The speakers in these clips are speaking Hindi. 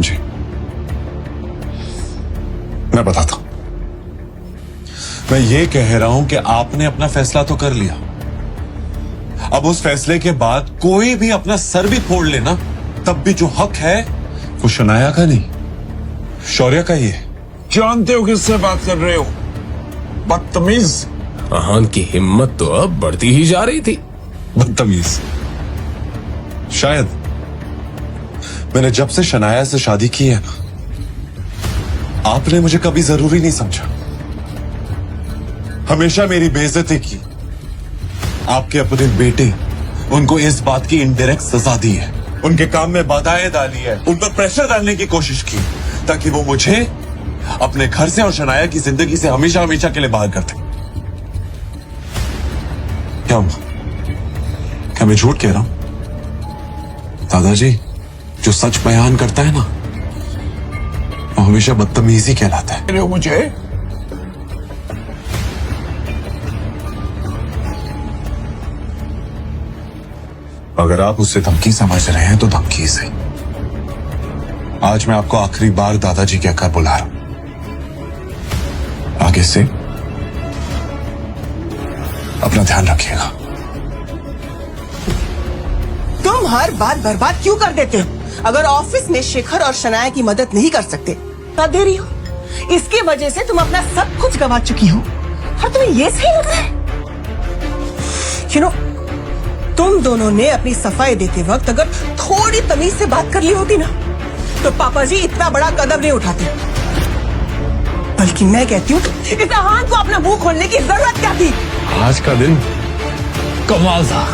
समझे? मैं बताता हूं। मैं ये कह रहा हूं कि आपने अपना फैसला तो कर लिया। अब उस फैसले के बाद कोई भी अपना सर भी फोड़ लेना, तब भी जो हक है वो शनाया का नहीं, शौर्य का ही है। जानते हो किससे बात कर रहे हो? बदतमीज। आहान की हिम्मत तो अब बढ़ती ही जा रही थी। बदतमीज? शायद मैंने जब से शनाया से शादी की है ना, आपने मुझे कभी जरूरी नहीं समझा। हमेशा मेरी बेइज्जती की। आपके अपने बेटे, उनको इस बात की इनडायरेक्ट सजा दी है, उनके काम में बाधाएं डाली है, उन पर प्रेशर डालने की कोशिश की, ताकि वो मुझे अपने घर से और शनाया की जिंदगी से हमेशा हमेशा के लिए बाहर कर दे। क्या मैं झूठ कह रहा हूं? दादाजी, जो सच बयान करता है ना, वो हमेशा बदतमीजी कहलाता है। कह रहे हो मुझे? अगर आप उससे धमकी समझ रहे हैं तो धमकी से। आज मैं आपको आखिरी बार दादाजी कहकर बुला रहा हूं। आगे से अपना ध्यान रखिएगा। तुम हर बात बर्बाद क्यों कर देते हो? अगर ऑफिस में शेखर और शनाया की मदद नहीं कर सकते, कर दे रही हो। इसकी वजह से तुम अपना सब कुछ गंवा चुकी हो और तुम्हें ये सही लग रहा है? यू नो, तुम दोनों ने अपनी सफाई देते वक्त अगर थोड़ी तमीज से बात कर ली होती ना, तो पापा जी इतना बड़ा कदम नहीं उठाते। बल्कि मैं कहती हूँ, इस आहान को अपना मुंह खोलने की जरूरत क्या थी? आज का दिन कमाल था।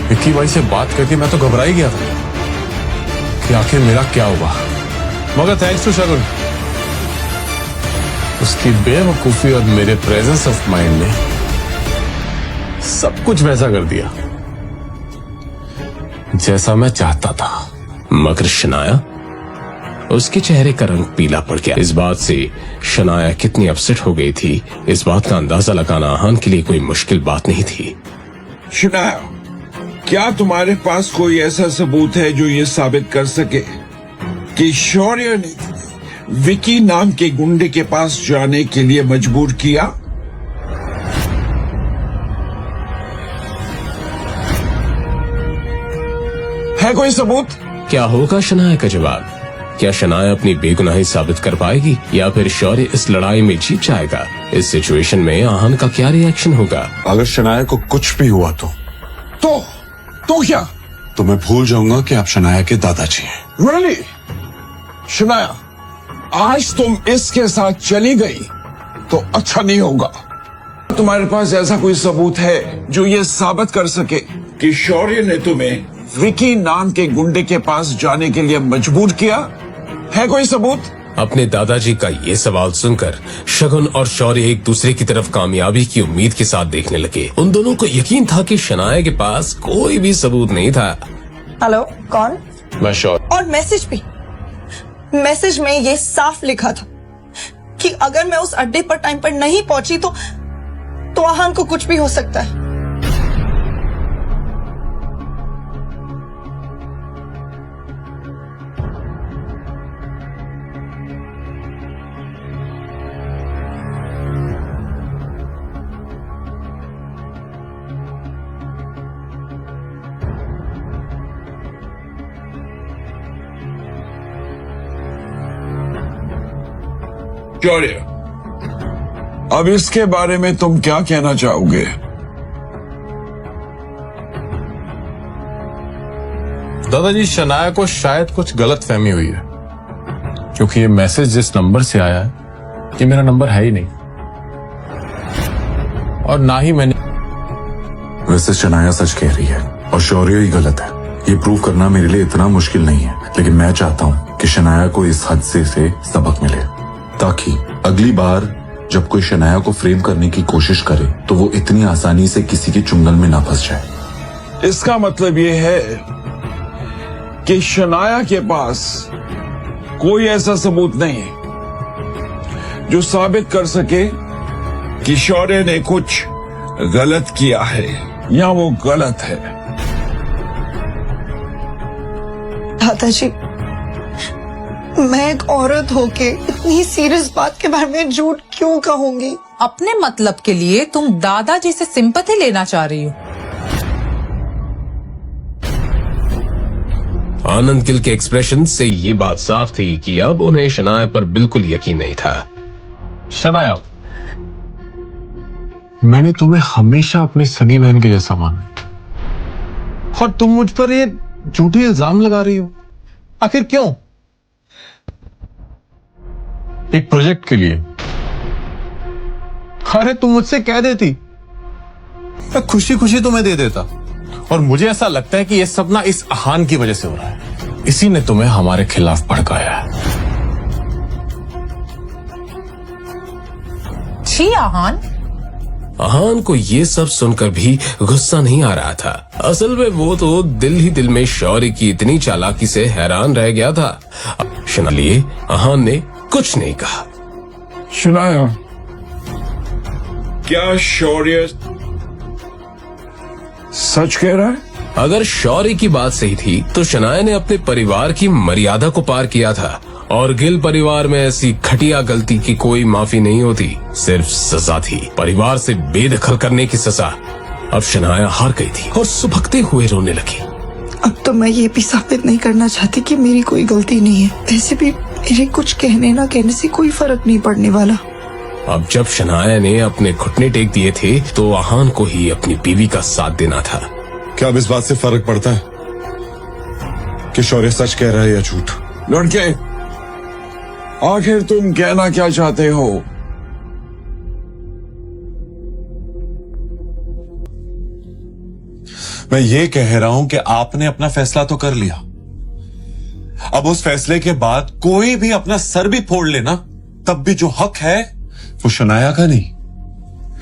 विक्की भाई से बात करके मैं तो घबरा ही गया था कि आखिर मेरा क्या हुआ, मगर थैंक्स टू शगुन, उसकी बेवकूफी और मेरे प्रेजेंस ऑफ माइंड ने सब कुछ वैसा कर दिया जैसा मैं चाहता था। मगर शनाया, उसके चेहरे का रंग पीला पड़ गया। इस बात से शनाया कितनी अपसेट हो गई थी, इस बात का अंदाजा लगाना आहान के लिए कोई मुश्किल बात नहीं थी। शनाया, क्या तुम्हारे पास कोई ऐसा सबूत है जो ये साबित कर सके कि शौर्य ने विकी नाम के गुंडे के पास जाने के लिए मजबूर किया? है कोई सबूत? क्या होगा शनाया का जवाब? क्या शनाया अपनी बेगुनाही साबित कर पाएगी या फिर शौर्य इस लड़ाई में जीत जाएगा? इस सिचुएशन में आहान का क्या रिएक्शन होगा? अगर शनाया को कुछ भी हुआ तो क्या? तो मैं भूल जाऊंगा कि आप शनाया के दादाजी हैं। Really? शनाया, आज तुम इसके साथ चली गई तो अच्छा नहीं होगा। तुम्हारे पास ऐसा कोई सबूत है जो ये साबित कर सके कि शौर्य ने तुम्हें विकी नाम के गुंडे के पास जाने के लिए मजबूर किया? है कोई सबूत? अपने दादाजी का ये सवाल सुनकर शगुन और शौर्य एक दूसरे की तरफ कामयाबी की उम्मीद के साथ देखने लगे। उन दोनों को यकीन था कि शनाया के पास कोई भी सबूत नहीं था। हेलो, कौन? मैं शौर्य। और मैसेज में ये साफ लिखा था कि अगर मैं उस अड्डे पर टाइम पर नहीं पहुंची तो आहान को कुछ भी हो सकता है। शौर्य, अब इसके बारे में तुम क्या कहना चाहोगे? दादाजी, शनाया को शायद कुछ गलत फहमी हुई है, क्योंकि ये मैसेज जिस नंबर से आया है ये मेरा नंबर है ही नहीं, और ना ही मैंने। वैसे शनाया सच कह रही है और शौर्य ही गलत है। ये प्रूव करना मेरे लिए इतना मुश्किल नहीं है, लेकिन मैं चाहता हूँ कि शनाया को इस हादसे से सबक मिले, ताकि अगली बार जब कोई शनाया को फ्रेम करने की कोशिश करे तो वो इतनी आसानी से किसी के चुंगल में ना फंस जाए। इसका मतलब ये है कि शनाया के पास कोई ऐसा सबूत नहीं है जो साबित कर सके कि शौर्य ने कुछ गलत किया है या वो गलत है। दादाजी, मैं एक औरत होके इतनी सीरियस बात के बारे में झूठ क्यों कहूंगी? अपने मतलब के लिए तुम दादाजी से सिंपैथी लेना चाह रही हो। आनंद गिल के एक्सप्रेशन से ये बात साफ थी कि अब उन्हें शनाया पर बिल्कुल यकीन नहीं था। शनाया, मैंने तुम्हें हमेशा अपनी सगी बहन के जैसा माना और तुम मुझ पर ये झूठे इल्जाम लगा रही हो। आखिर क्यों? एक प्रोजेक्ट के लिए। अरे तुम मुझसे कह देती, मैं खुशी खुशी तुम्हें दे देता। और मुझे ऐसा लगता है कि ये सब ना इस आहान की वजह से हो रहा है। इसी ने तुम्हें हमारे खिलाफ भड़काया है। छी आहान। आहान को ये सब सुनकर भी गुस्सा नहीं आ रहा था। असल में वो तो दिल ही दिल में शौर्य की इतनी चालाकी से हैरान रह गया था। शनाया लिए आहान ने कुछ नहीं कहा। शनाया, क्या शौर्य सच कह रहा है? अगर शौर्य की बात सही थी तो शनाया ने अपने परिवार की मर्यादा को पार किया था और गिल परिवार में ऐसी घटिया गलती की कोई माफी नहीं होती, सिर्फ सजा थी, परिवार से बेदखल करने की सजा। अब शनाया हार गई थी और सुबकते हुए रोने लगी। अब तो मैं ये भी साबित नहीं करना चाहती कि मेरी कोई गलती नहीं है। वैसे भी मेरे कुछ कहने ना कहने से कोई फर्क नहीं पड़ने वाला। अब जब शनाया ने अपने घुटने टेक दिए थे तो आहान को ही अपनी बीवी का साथ देना था। क्या अब इस बात से फर्क पड़ता है कि शौर्य सच कह रहा है या झूठ? लड़के, आखिर तुम कहना क्या चाहते हो? मैं ये कह रहा हूं कि आपने अपना फैसला तो कर लिया। अब उस फैसले के बाद कोई भी अपना सर भी फोड़ लेना, तब भी जो हक है वो शनाया का नहीं,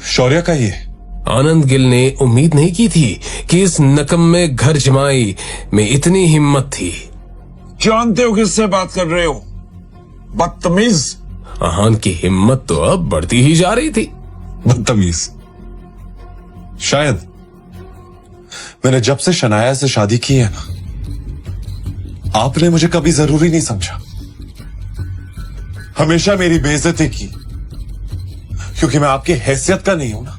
शौर्य का ही है। आनंद गिल ने उम्मीद नहीं की थी कि इस नकम्मे घर जमाई में इतनी हिम्मत थी। जानते हो किससे बात कर रहे हो? बदतमीज। आहान की हिम्मत तो अब बढ़ती ही जा रही थी। बदतमीज? शायद मैंने जब से शनाया से शादी की है ना, आपने मुझे कभी जरूरी नहीं समझा। हमेशा मेरी बेइज्जती की, क्योंकि मैं आपकी हैसियत का नहीं हूं ना।